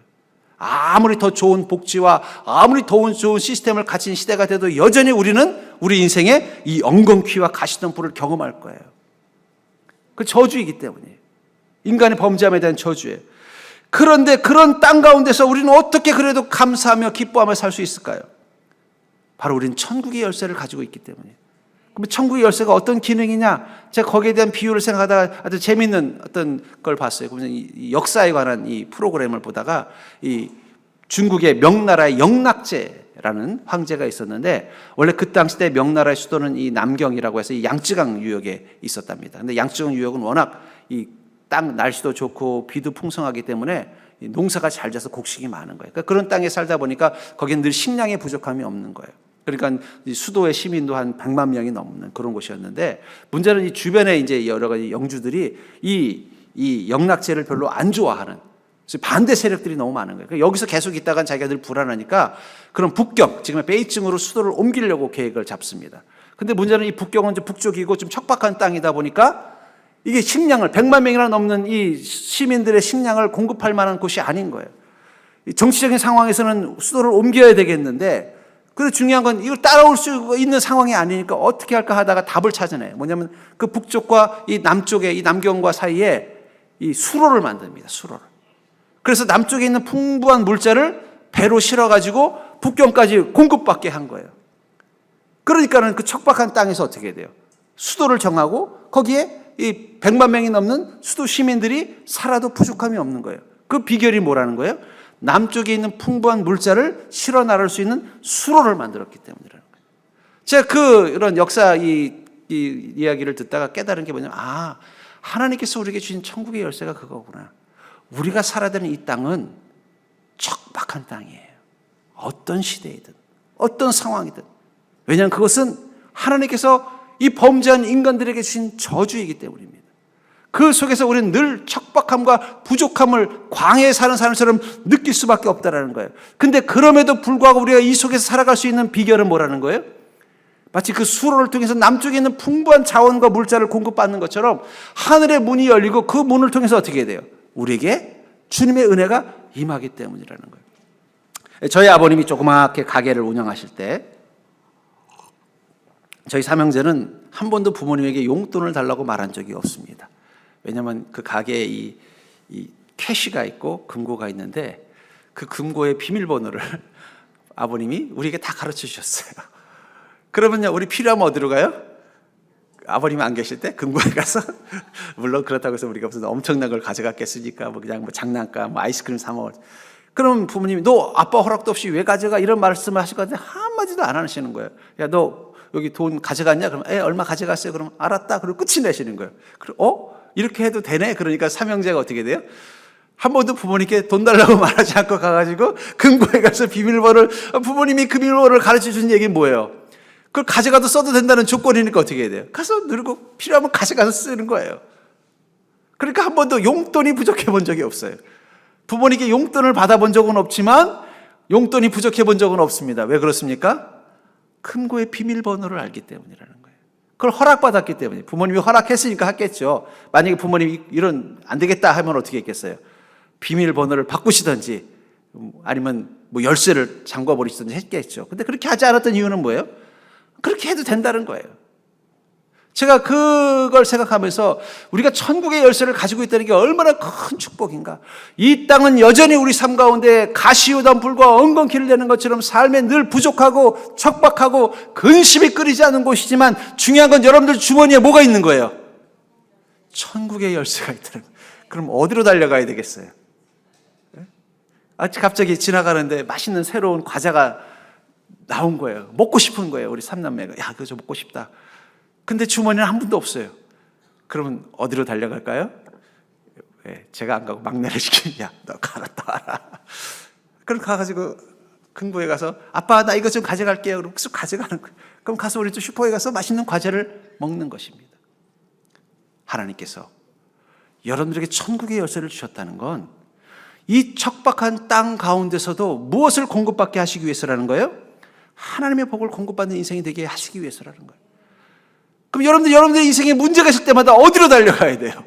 아무리 더 좋은 복지와 아무리 더 좋은 시스템을 갖춘 시대가 돼도 여전히 우리는 우리 인생에 이 엉겅퀴와 가시덤불을 경험할 거예요. 그 저주이기 때문이에요. 인간의 범죄함에 대한 저주예요. 그런데 그런 땅 가운데서 우리는 어떻게 그래도 감사하며 기뻐하며 살 수 있을까요? 바로 우리는 천국의 열쇠를 가지고 있기 때문이에요. 그럼 천국의 열쇠가 어떤 기능이냐? 제가 거기에 대한 비유를 생각하다가 아주 재미있는 어떤 걸 봤어요. 그러면 이 역사에 관한 이 프로그램을 보다가 이 중국의 명나라의 영락제라는 황제가 있었는데 원래 그 당시 때 명나라의 수도는 이 남경이라고 해서 이 양쯔강 유역에 있었답니다. 근데 양쯔강 유역은 워낙 이 땅 날씨도 좋고 비도 풍성하기 때문에 농사가 잘 돼서 곡식이 많은 거예요. 그러니까 그런 땅에 살다 보니까 거기는 늘 식량의 부족함이 없는 거예요. 그러니까 수도의 시민도 한 100만 명이 넘는 그런 곳이었는데 문제는 이 주변에 이제 여러 가지 영주들이 이 영락제를 별로 안 좋아하는 반대 세력들이 너무 많은 거예요. 여기서 계속 있다간 자기가 늘 불안하니까 그런 북경, 지금의 베이징으로 수도를 옮기려고 계획을 잡습니다. 근데 문제는 이 북경은 좀 북쪽이고 좀 척박한 땅이다 보니까 이게 식량을 100만 명이나 넘는 이 시민들의 식량을 공급할 만한 곳이 아닌 거예요. 정치적인 상황에서는 수도를 옮겨야 되겠는데 그런데 중요한 건 이걸 따라올 수 있는 상황이 아니니까 어떻게 할까 하다가 답을 찾아내요. 뭐냐면 그 북쪽과 이 남쪽의 이 남경과 사이에 이 수로를 만듭니다. 수로를. 그래서 남쪽에 있는 풍부한 물자를 배로 실어가지고 북경까지 공급받게 한 거예요. 그러니까는 그 척박한 땅에서 어떻게 돼요? 수도를 정하고 거기에 이 100만 명이 넘는 수도 시민들이 살아도 부족함이 없는 거예요. 그 비결이 뭐라는 거예요? 남쪽에 있는 풍부한 물자를 실어 나를 수 있는 수로를 만들었기 때문이라는 거예요. 제가 그런 역사 이 이야기를 듣다가 깨달은 게 뭐냐면 하나님께서 우리에게 주신 천국의 열쇠가 그거구나. 우리가 살아야 되는 이 땅은 척박한 땅이에요. 어떤 시대이든 어떤 상황이든. 왜냐하면 그것은 하나님께서 이 범죄한 인간들에게 주신 저주이기 때문입니다. 그 속에서 우리는 늘 척박함과 부족함을 광야에 사는 사람처럼 느낄 수밖에 없다는 거예요. 근데 그럼에도 불구하고 우리가 이 속에서 살아갈 수 있는 비결은 뭐라는 거예요? 마치 그 수로를 통해서 남쪽에 있는 풍부한 자원과 물자를 공급받는 것처럼 하늘의 문이 열리고 그 문을 통해서 어떻게 돼요? 우리에게 주님의 은혜가 임하기 때문이라는 거예요. 저희 아버님이 조그맣게 가게를 운영하실 때 저희 삼형제는 한 번도 부모님에게 용돈을 달라고 말한 적이 없습니다. 왜냐하면 그 가게에 이 캐시가 있고 금고가 있는데 그 금고의 비밀번호를 아버님이 우리에게 다 가르쳐 주셨어요. 그러면요, 우리 필요하면 어디로 가요? 아버님이 안 계실 때 금고에 가서 물론 그렇다고 해서 우리가 무슨 엄청난 걸 가져갔겠습니까? 뭐 그냥 뭐 장난감, 뭐 아이스크림 사 먹을. 그럼 부모님이 너 아빠 허락도 없이 왜 가져가? 이런 말씀을 하실 것 같은데 한마디도 안 하시는 거예요. 야, 너 여기 돈 가져갔냐? 그럼 얼마 가져갔어요? 그럼 알았다. 그리고 끝이 내시는 거예요. 그리고 이렇게 해도 되네? 그러니까 삼형제가 어떻게 돼요? 한 번도 부모님께 돈 달라고 말하지 않고 가가지고 금고에 가서 비밀번호를, 부모님이 그 비밀번호를 가르쳐 준 얘기는 뭐예요? 그걸 가져가도 써도 된다는 조건이니까 어떻게 해야 돼요? 가서 누르고 필요하면 가져가서 쓰는 거예요. 그러니까 한 번도 용돈이 부족해 본 적이 없어요. 부모님께 용돈을 받아본 적은 없지만 용돈이 부족해 본 적은 없습니다. 왜 그렇습니까? 금고의 비밀번호를 알기 때문이라는 거예요. 그걸 허락받았기 때문에. 부모님이 허락했으니까 했겠죠. 만약에 부모님이 이런 안 되겠다 하면 어떻게 했겠어요? 비밀번호를 바꾸시든지 아니면 뭐 열쇠를 잠궈버리시든지 했겠죠. 근데 그렇게 하지 않았던 이유는 뭐예요? 그렇게 해도 된다는 거예요. 제가 그걸 생각하면서 우리가 천국의 열쇠를 가지고 있다는 게 얼마나 큰 축복인가. 이 땅은 여전히 우리 삶 가운데 가시오던 불과 엉겅퀴를 내는 것처럼 삶에 늘 부족하고 척박하고 근심이 끊이지 않는 곳이지만 중요한 건 여러분들 주머니에 뭐가 있는 거예요? 천국의 열쇠가 있다는 거예요. 그럼 어디로 달려가야 되겠어요? 갑자기 지나가는데 맛있는 새로운 과자가 나온 거예요. 먹고 싶은 거예요. 우리 삼남매가. 야, 그거 좀 먹고 싶다. 근데 주머니는 한 분도 없어요. 그러면 어디로 달려갈까요? 제가 안 가고 막내를 시키면, 야, 너 가라. 그럼 가가지고 금고에 가서, 아빠, 나 이거 좀 가져갈게요. 그럼 쑥 가져가는 거예요. 그럼 가서 우리 또 슈퍼에 가서 맛있는 과자를 먹는 것입니다. 하나님께서 여러분들에게 천국의 열쇠를 주셨다는 건 이 척박한 땅 가운데서도 무엇을 공급받게 하시기 위해서라는 거예요? 하나님의 복을 공급받는 인생이 되게 하시기 위해서라는 거예요. 그럼 여러분들의 인생에 문제가 있을 때마다 어디로 달려가야 돼요?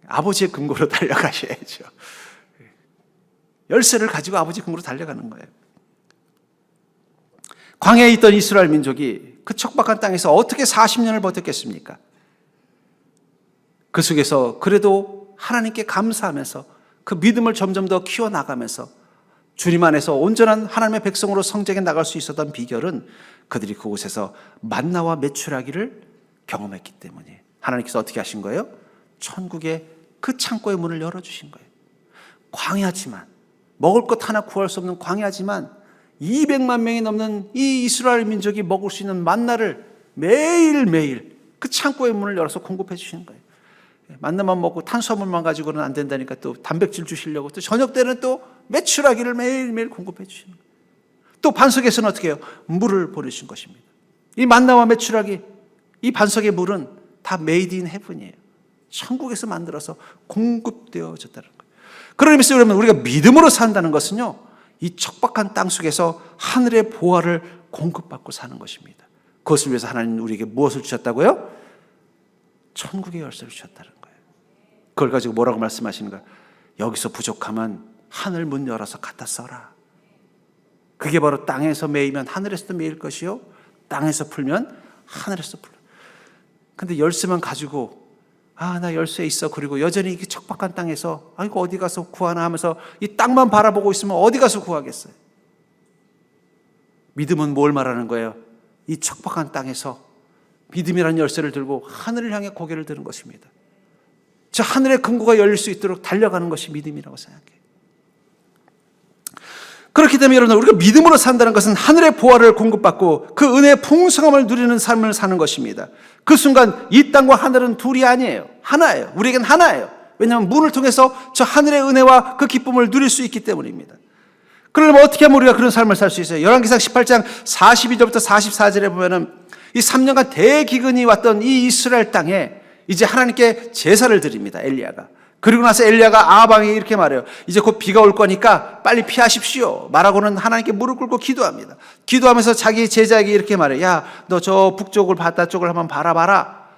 아버지의 금고로 달려가셔야죠. 열쇠를 가지고 아버지 금고로 달려가는 거예요. 광야에 있던 이스라엘 민족이 그 척박한 땅에서 어떻게 40년을 버텼겠습니까? 그 속에서 그래도 하나님께 감사하면서 그 믿음을 점점 더 키워나가면서 주님 안에서 온전한 하나님의 백성으로 성장해 나갈 수 있었던 비결은 그들이 그곳에서 만나와 메추라기를 경험했기 때문에 하나님께서 어떻게 하신 거예요? 천국의 그 창고의 문을 열어주신 거예요. 광야지만, 먹을 것 하나 구할 수 없는 광야지만 200만 명이 넘는 이 이스라엘 민족이 먹을 수 있는 만나를 매일매일 그 창고의 문을 열어서 공급해 주시는 거예요. 만나만 먹고 탄수화물만 가지고는 안 된다니까 또 단백질 주시려고 또 저녁 때는 또 메추라기를 매일매일 공급해 주시는 거예요. 또 반석에서는 어떻게 해요? 물을 보내주신 것입니다. 이 만나와 메추라기, 이 반석의 물은 다 메이드 인 헤븐이에요. 천국에서 만들어서 공급되어졌다는 거예요. 그런 의미에서 여러분, 우리가 믿음으로 산다는 것은요, 이 척박한 땅 속에서 하늘의 보화를 공급받고 사는 것입니다. 그것을 위해서 하나님 우리에게 무엇을 주셨다고요? 천국의 열쇠를 주셨다는 거예요. 그걸 가지고 뭐라고 말씀하시는가? 여기서 부족하면 하늘 문 열어서 갖다 써라. 그게 바로 땅에서 매이면 하늘에서도 매일 것이요, 땅에서 풀면 하늘에서 풀려. 근데 열쇠만 가지고 나 열쇠 있어. 그리고 여전히 이 척박한 땅에서 이거 어디 가서 구하나 하면서 이 땅만 바라보고 있으면 어디 가서 구하겠어요? 믿음은 뭘 말하는 거예요? 이 척박한 땅에서 믿음이라는 열쇠를 들고 하늘을 향해 고개를 드는 것입니다. 저 하늘의 금고가 열릴 수 있도록 달려가는 것이 믿음이라고 생각해요. 그렇기 때문에 여러분, 우리가 믿음으로 산다는 것은 하늘의 보화를 공급받고 그 은혜의 풍성함을 누리는 삶을 사는 것입니다. 그 순간 이 땅과 하늘은 둘이 아니에요. 하나예요. 우리에겐 하나예요. 왜냐하면 문을 통해서 저 하늘의 은혜와 그 기쁨을 누릴 수 있기 때문입니다. 그러면 어떻게 하면 우리가 그런 삶을 살 수 있어요? 열왕기상 18장 42절부터 44절에 보면은 이 3년간 대기근이 왔던 이 이스라엘 땅에 이제 하나님께 제사를 드립니다. 엘리야가. 그리고 나서 엘리야가 아합에게 이렇게 말해요. 이제 곧 비가 올 거니까 빨리 피하십시오. 말하고는 하나님께 무릎 꿇고 기도합니다. 기도하면서 자기 제자에게 이렇게 말해요. 야, 너 저 북쪽을 바다 쪽을 한번 바라봐라.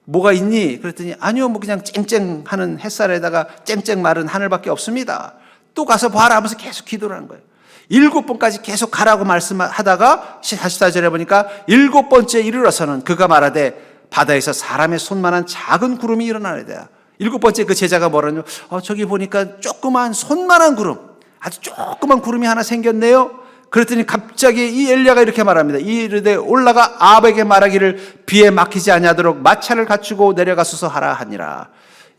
뭐가 있니? 그랬더니 아니요, 뭐 그냥 쨍쨍하는 햇살에다가 쨍쨍 마른 하늘밖에 없습니다. 또 가서 봐라 하면서 계속 기도를 하는 거예요. 7번까지 계속 가라고 말씀하다가 44절에 보니까 7번째 이르러서는 그가 말하되 바다에서 사람의 손만한 작은 구름이 일어나려다. 7번째 그 제자가 뭐라뇨? 저기 보니까 조그만 손만한 구름, 아주 조그만 구름이 하나 생겼네요. 그랬더니 갑자기 이 엘리야가 이렇게 말합니다. 이르되 올라가 아합에게 말하기를 비에 막히지 아니하도록 마차를 갖추고 내려가소서 하라 하니라.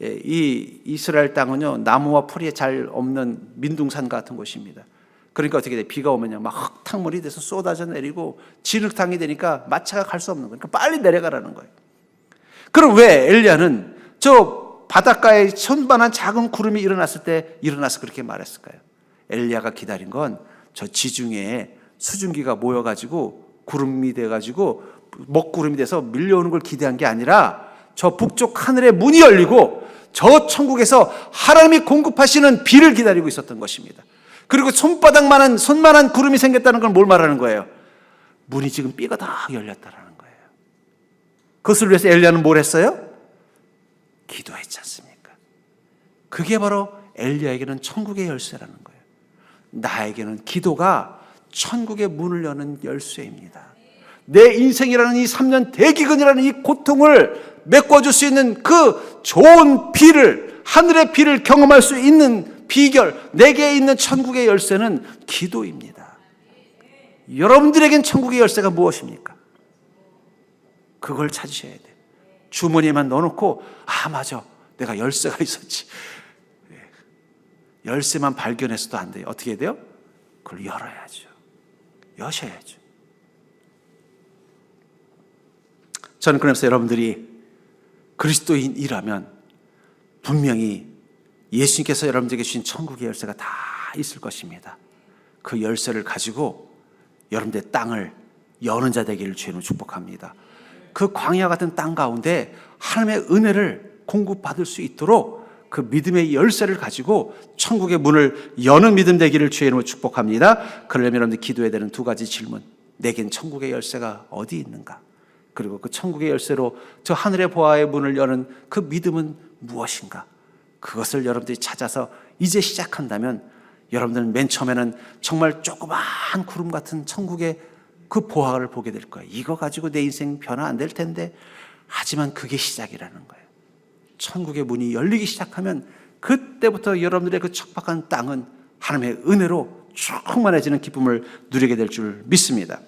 이 이스라엘 땅은요, 나무와 풀이 잘 없는 민둥산 같은 곳입니다. 그러니까 어떻게 돼? 비가 오면요, 막 흙탕물이 돼서 쏟아져 내리고 진흙탕이 되니까 마차가 갈 수 없는 거예요. 그러니까 빨리 내려가라는 거예요. 그럼 왜 엘리야는 저 바닷가에 손만한 작은 구름이 일어났을 때 일어나서 그렇게 말했을까요? 엘리야가 기다린 건 저 지중해에 수증기가 모여가지고 구름이 돼가지고 먹구름이 돼서 밀려오는 걸 기대한 게 아니라 저 북쪽 하늘의 문이 열리고 저 천국에서 하나님이 공급하시는 비를 기다리고 있었던 것입니다. 그리고 손만한 구름이 생겼다는 건 뭘 말하는 거예요? 문이 지금 삐거덕 열렸다라는 거예요. 그것을 위해서 엘리야는 뭘 했어요? 기도했지 않습니까? 그게 바로 엘리야에게는 천국의 열쇠라는 거예요. 나에게는 기도가 천국의 문을 여는 열쇠입니다. 내 인생이라는 이 3년 대기근이라는 이 고통을 메꿔줄 수 있는 그 좋은 비를, 하늘의 비를 경험할 수 있는 비결, 내게 있는 천국의 열쇠는 기도입니다. 여러분들에겐 천국의 열쇠가 무엇입니까? 그걸 찾으셔야 돼요. 주머니에만 넣어놓고 맞아, 내가 열쇠가 있었지. 열쇠만 발견해서도 안 돼요. 어떻게 해야 돼요? 그걸 열어야죠. 여셔야죠. 저는 그러면서 여러분들이 그리스도인이라면 분명히 예수님께서 여러분들에게 주신 천국의 열쇠가 다 있을 것입니다. 그 열쇠를 가지고 여러분들의 땅을 여는 자 되기를 주님으로 축복합니다. 그 광야 같은 땅 가운데 하나님의 은혜를 공급받을 수 있도록 그 믿음의 열쇠를 가지고 천국의 문을 여는 믿음 되기를 주의 이름으로 축복합니다. 그러려면 여러분들 기도해야 되는 두 가지 질문. 내겐 천국의 열쇠가 어디 있는가? 그리고 그 천국의 열쇠로 저 하늘의 보화의 문을 여는 그 믿음은 무엇인가? 그것을 여러분들이 찾아서 이제 시작한다면 여러분들은 맨 처음에는 정말 조그만 구름 같은 천국의 그 보화를 보게 될 거예요. 이거 가지고 내 인생 변화 안 될 텐데, 하지만 그게 시작이라는 거예요. 천국의 문이 열리기 시작하면 그때부터 여러분들의 그 척박한 땅은 하나님의 은혜로 충만해지는 기쁨을 누리게 될 줄 믿습니다.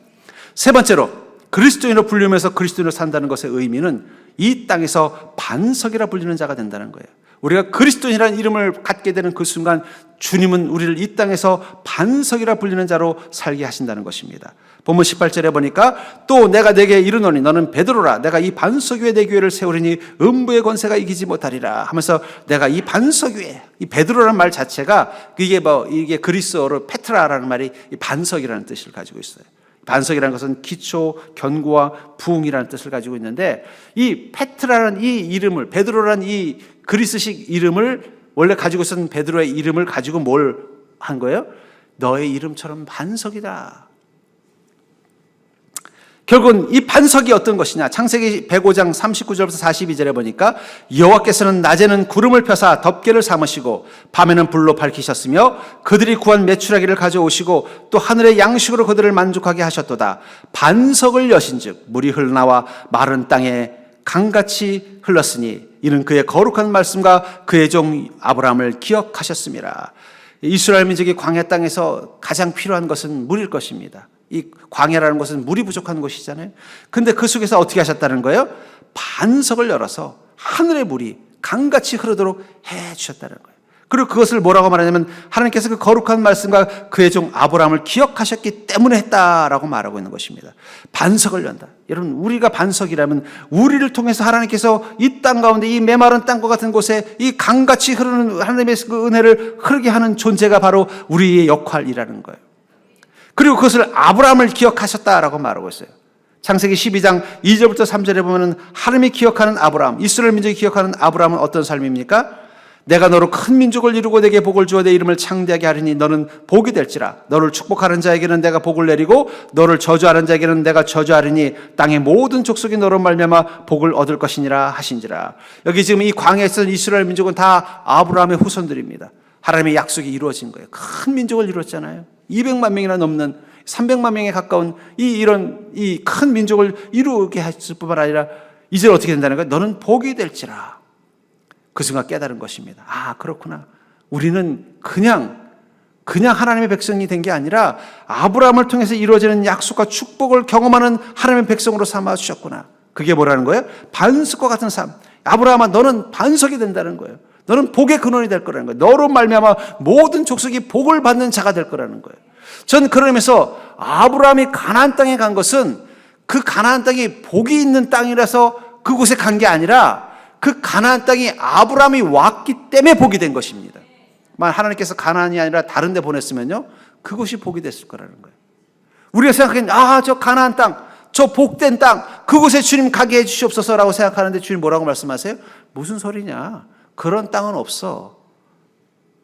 세 번째로, 그리스도인으로 불리면서 그리스도인으로 산다는 것의 의미는 이 땅에서 반석이라 불리는 자가 된다는 거예요. 우리가 그리스도인이라는 이름을 갖게 되는 그 순간 주님은 우리를 이 땅에서 반석이라 불리는 자로 살게 하신다는 것입니다. 본문 18절에 보니까 또 내가 내게 이르노니 너는 베드로라, 내가 이 반석 위에 내 교회를 세우리니 음부의 권세가 이기지 못하리라 하면서, 내가 이 반석 위에, 이 베드로라는 말 자체가 이게 그리스어로 페트라라는 말이 이 반석이라는 뜻을 가지고 있어요. 반석이라는 것은 기초, 견고와 부흥이라는 뜻을 가지고 있는데, 이 페트라라는 이 이름을, 베드로라는 이 그리스식 이름을 원래 가지고 있었던 베드로의 이름을 가지고 뭘 한 거예요? 너의 이름처럼 반석이다. 결국은 이 반석이 어떤 것이냐? 창세기 105장 39절부터 42절에 보니까 여호와께서는 낮에는 구름을 펴사 덮개를 삼으시고 밤에는 불로 밝히셨으며 그들이 구한 메추라기를 가져오시고 또 하늘의 양식으로 그들을 만족하게 하셨도다. 반석을 여신즉 물이 흘러나와 마른 땅에 강같이 흘렀으니 이는 그의 거룩한 말씀과 그의 종 아브라함을 기억하셨습니다. 이스라엘 민족이 광야 땅에서 가장 필요한 것은 물일 것입니다. 이 광야라는 것은 물이 부족한 곳이잖아요. 근데 그 속에서 어떻게 하셨다는 거예요? 반석을 열어서 하늘의 물이 강같이 흐르도록 해 주셨다는 거예요. 그리고 그것을 뭐라고 말하냐면, 하나님께서 그 거룩한 말씀과 그의 종 아브라함을 기억하셨기 때문에 했다라고 말하고 있는 것입니다. 반석을 연다. 여러분, 우리가 반석이라면 우리를 통해서 하나님께서 이 땅 가운데, 이 메마른 땅과 같은 곳에 이 강같이 흐르는 하나님의 그 은혜를 흐르게 하는 존재가 바로 우리의 역할이라는 거예요. 그리고 그것을 아브라함을 기억하셨다라고 말하고 있어요. 창세기 12장 2절부터 3절에 보면은 하나님이 기억하는 아브라함, 이스라엘 민족이 기억하는 아브라함은 어떤 삶입니까? 내가 너로 큰 민족을 이루고 내게 복을 주어 내 이름을 창대하게 하리니 너는 복이 될지라. 너를 축복하는 자에게는 내가 복을 내리고 너를 저주하는 자에게는 내가 저주하리니 땅의 모든 족속이 너로 말미암아 복을 얻을 것이니라 하신지라. 여기 지금 이 광야에 있던 이스라엘 민족은 다 아브라함의 후손들입니다. 하나님의 약속이 이루어진 거예요. 큰 민족을 이루었잖아요. 200만 명이나 넘는 300만 명에 가까운 이런 큰 민족을 이루게 했을 뿐만 아니라 이제 어떻게 된다는 거예요? 너는 복이 될지라. 그 순간 깨달은 것입니다. 아, 그렇구나. 우리는 그냥 하나님의 백성이 된 게 아니라 아브라함을 통해서 이루어지는 약속과 축복을 경험하는 하나님의 백성으로 삼아 주셨구나. 그게 뭐라는 거예요? 반석과 같은 삶. 아브라함아, 너는 반석이 된다는 거예요. 너는 복의 근원이 될 거라는 거예요. 너로 말미암아 모든 족속이 복을 받는 자가 될 거라는 거예요. 전 그러면서 아브라함이 가나안 땅에 간 것은 그 가나안 땅이 복이 있는 땅이라서 그곳에 간 게 아니라 그 가나안 땅이 아브라함이 왔기 때문에 복이 된 것입니다. 만약 하나님께서 가나안이 아니라 다른 데 보냈으면요, 그곳이 복이 됐을 거라는 거예요. 우리가 생각하기엔 저 가나안 땅, 저 복된 땅, 그곳에 주님 가게 해 주시옵소서라고 생각하는데 주님 뭐라고 말씀하세요? 무슨 소리냐? 그런 땅은 없어.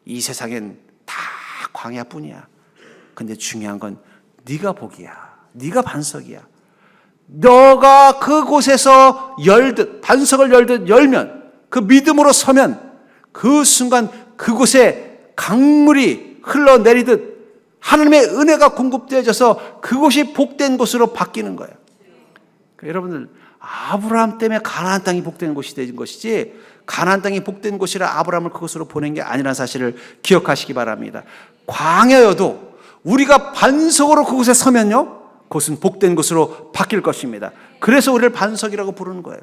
이 세상엔 다 광야뿐이야. 근데 중요한 건 네가 복이야. 네가 반석이야. 너가 그곳에서 열듯, 반석을 열듯 열면, 그 믿음으로 서면 그 순간 그곳에 강물이 흘러내리듯 하나님의 은혜가 공급되어져서 그곳이 복된 곳으로 바뀌는 거예요. 그러니까 여러분들, 아브라함 때문에 가나안 땅이 복된 곳이 된 것이지 가나안 땅이 복된 곳이라 아브라함을 그곳으로 보낸 게 아니라는 사실을 기억하시기 바랍니다. 광야여도 우리가 반석으로 그곳에 서면요, 그것은 복된 곳으로 바뀔 것입니다. 그래서 우리를 반석이라고 부르는 거예요.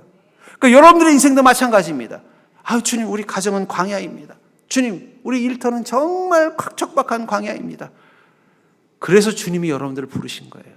그러니까 여러분들의 인생도 마찬가지입니다. 주님, 우리 가정은 광야입니다. 주님, 우리 일터는 정말 척박한 광야입니다. 그래서 주님이 여러분들을 부르신 거예요.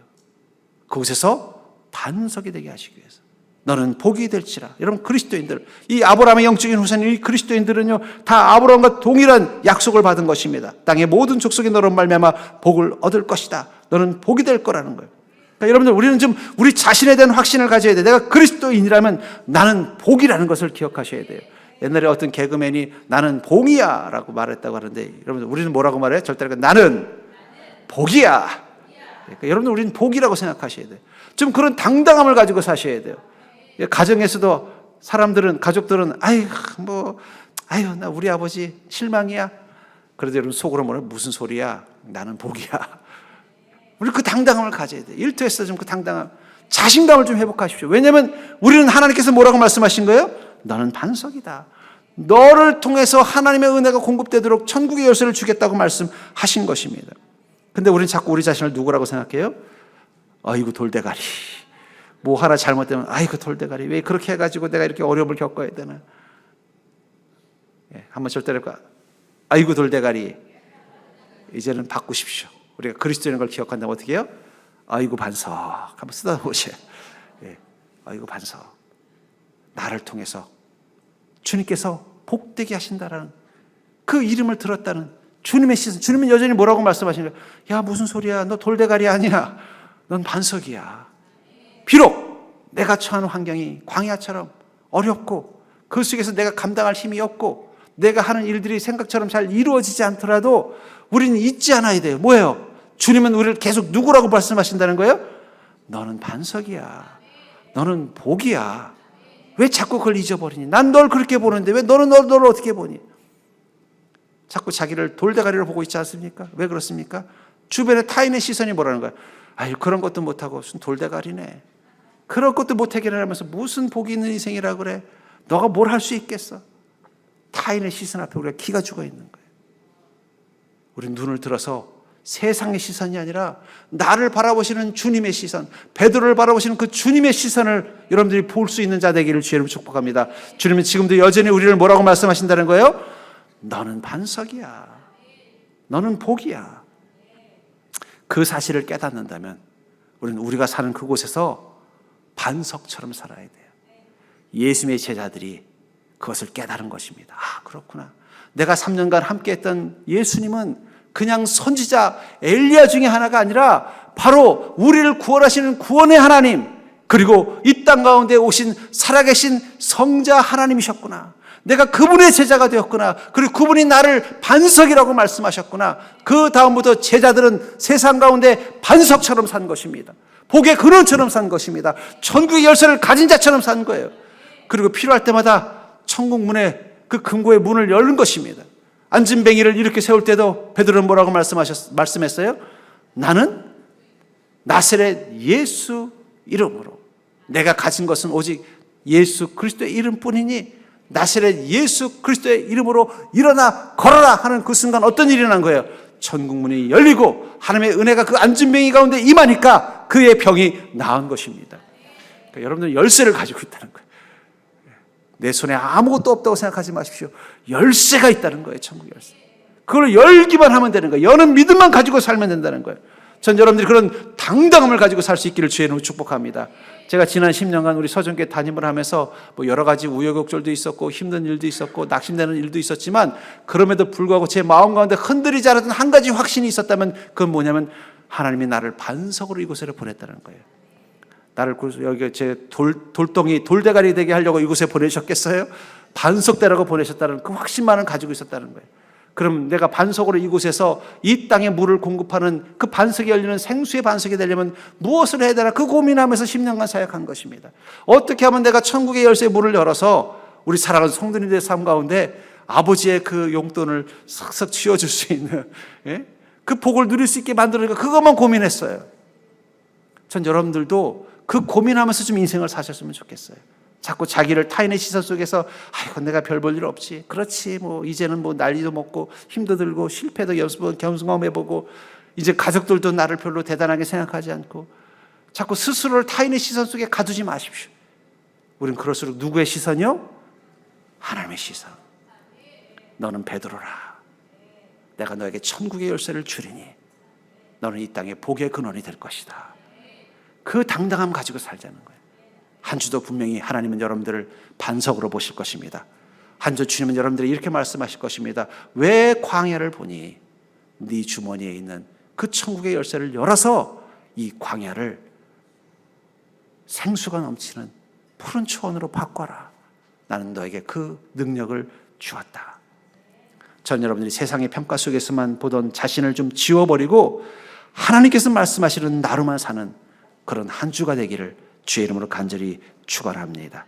그곳에서 반석이 되게 하시기 위해서. 너는 복이 될지라. 여러분, 그리스도인들, 이 아브라함의 영적인 후손인 이 그리스도인들은요, 다 아브라함과 동일한 약속을 받은 것입니다. 땅의 모든 족속이 너로 말미암아 복을 얻을 것이다. 너는 복이 될 거라는 거예요. 그러니까 여러분들, 우리는 좀 우리 자신에 대한 확신을 가져야 돼요. 내가 그리스도인이라면 나는 복이라는 것을 기억하셔야 돼요. 옛날에 어떤 개그맨이 나는 봉이야 라고 말했다고 하는데, 여러분들, 우리는 뭐라고 말해요? 절대로 나는 복이야. 그러니까 여러분들, 우리는 복이라고 생각하셔야 돼요. 좀 그런 당당함을 가지고 사셔야 돼요. 가정에서도 사람들은, 가족들은 나 우리 아버지 실망이야. 그래도 여러분 속으로 뭐래? 무슨 소리야? 나는 복이야. 우리 그 당당함을 가져야 돼요. 일터에서 좀 그 당당함, 자신감을 좀 회복하십시오. 왜냐하면 우리는 하나님께서 뭐라고 말씀하신 거예요? 너는 반석이다. 너를 통해서 하나님의 은혜가 공급되도록 천국의 열쇠를 주겠다고 말씀하신 것입니다. 근데 우리는 자꾸 우리 자신을 누구라고 생각해요? 아이고 돌대가리. 뭐 하나 잘못되면 아이고 돌대가리. 왜 그렇게 해가지고 내가 이렇게 어려움을 겪어야 되나? 한번 절대로 아이고 돌대가리. 이제는 바꾸십시오. 우리가 그리스도인 걸 기억한다면 어떻게 해요? 아이고 반석. 한번 쓰다 보세요. 아이고 반석. 나를 통해서 주님께서 복되게 하신다라는 그 이름을 들었다는 주님의 시선. 주님은 여전히 뭐라고 말씀하시는 거예요? 야, 무슨 소리야? 너 돌대가리 아니야. 넌 반석이야. 비록 내가 처한 환경이 광야처럼 어렵고 그 속에서 내가 감당할 힘이 없고 내가 하는 일들이 생각처럼 잘 이루어지지 않더라도 우리는 잊지 않아야 돼요. 뭐예요? 주님은 우리를 계속 누구라고 말씀하신다는 거예요? 너는 반석이야. 너는 복이야. 왜 자꾸 그걸 잊어버리니? 난 널 그렇게 보는데 왜 너는 널 어떻게 보니? 자꾸 자기를 돌대가리로 보고 있지 않습니까? 왜 그렇습니까? 주변에 타인의 시선이 뭐라는 거야? 아유, 그런 것도 못하고 무슨 돌대가리네. 그런 것도 못 해결하면서 무슨 복이 있는 인생이라 그래? 너가 뭘 할 수 있겠어? 타인의 시선 앞에 우리가 기가 죽어 있는 거예요. 우리 눈을 들어서 세상의 시선이 아니라 나를 바라보시는 주님의 시선, 베드로를 바라보시는 그 주님의 시선을 여러분들이 볼 수 있는 자 되기를 주의로 축복합니다. 주님은 지금도 여전히 우리를 뭐라고 말씀하신다는 거예요? 너는 반석이야. 너는 복이야. 그 사실을 깨닫는다면 우리는 우리가 사는 그곳에서 반석처럼 살아야 돼요. 예수님의 제자들이 그것을 깨달은 것입니다. 그렇구나. 내가 3년간 함께했던 예수님은 그냥 선지자 엘리야 중에 하나가 아니라 바로 우리를 구원하시는 구원의 하나님, 그리고 이 땅 가운데 오신 살아계신 성자 하나님이셨구나. 내가 그분의 제자가 되었구나. 그리고 그분이 나를 반석이라고 말씀하셨구나. 그 다음부터 제자들은 세상 가운데 반석처럼 산 것입니다. 복의 근원처럼 산 것입니다. 천국의 열쇠를 가진 자처럼 산 거예요. 그리고 필요할 때마다 천국 문에 그 금고의 문을 열는 것입니다. 안진뱅이를 이렇게 세울 때도 베드로는 뭐라고 말씀했어요? 나는 나사렛 예수 이름으로, 내가 가진 것은 오직 예수 그리스도의 이름뿐이니 나사렛 예수 그리스도의 이름으로 일어나 걸어라 하는 그 순간 어떤 일이 난 거예요? 천국 문이 열리고 하나님의 은혜가 그 안진뱅이 가운데 임하니까 그의 병이 나은 것입니다. 그러니까 여러분들은 열쇠를 가지고 있다는 거예요. 내 손에 아무것도 없다고 생각하지 마십시오. 열쇠가 있다는 거예요. 천국 열쇠. 그걸 열기만 하면 되는 거예요. 여는 믿음만 가지고 살면 된다는 거예요. 전 여러분들이 그런 당당함을 가지고 살 수 있기를 주의 이름으로 축복합니다. 제가 지난 10년간 우리 서정교회 담임을 하면서 뭐 여러 가지 우여곡절도 있었고 힘든 일도 있었고 낙심되는 일도 있었지만 그럼에도 불구하고 제 마음 가운데 흔들리지 않았던 한 가지 확신이 있었다면 그건 뭐냐면 하나님이 나를 반석으로 이곳에 보냈다는 거예요. 나를 여기 제 돌덩이 돌대가리 되게 하려고 이곳에 보내셨겠어요? 반석대라고 보내셨다는 그 확신만은 가지고 있었다는 거예요. 그럼 내가 반석으로 이곳에서 이 땅에 물을 공급하는 그 반석이 열리는 생수의 반석이 되려면 무엇을 해야 되나 그 고민하면서 10년간 사역한 것입니다. 어떻게 하면 내가 천국의 열쇠의 문을 열어서 우리 사랑하는 성도님들의 삶 가운데 아버지의 그 용돈을 싹싹 쥐어줄 수 있는 그 복을 누릴 수 있게 만들어니까 그것만 고민했어요. 전 여러분들도 그 고민하면서 좀 인생을 사셨으면 좋겠어요. 자꾸 자기를 타인의 시선 속에서 아이고 내가 별 볼 일 없지, 그렇지 뭐 이제는 뭐 난리도 먹고 힘도 들고 실패도 경험해보고 이제 가족들도 나를 별로 대단하게 생각하지 않고 자꾸 스스로를 타인의 시선 속에 가두지 마십시오. 우린 그럴수록 누구의 시선이요? 하나님의 시선. 너는 베드로라. 내가 너에게 천국의 열쇠를 주리니 너는 이 땅의 복의 근원이 될 것이다. 그 당당함 가지고 살자는 거예요. 한 주도 분명히 하나님은 여러분들을 반석으로 보실 것입니다. 한 주 주님은 여러분들이 이렇게 말씀하실 것입니다. 왜 광야를 보니? 네 주머니에 있는 그 천국의 열쇠를 열어서 이 광야를 생수가 넘치는 푸른 초원으로 바꿔라. 나는 너에게 그 능력을 주었다. 전 여러분들이 세상의 평가 속에서만 보던 자신을 좀 지워버리고 하나님께서 말씀하시는 나로만 사는 그런 한 주가 되기를 주의 이름으로 간절히 축원합니다.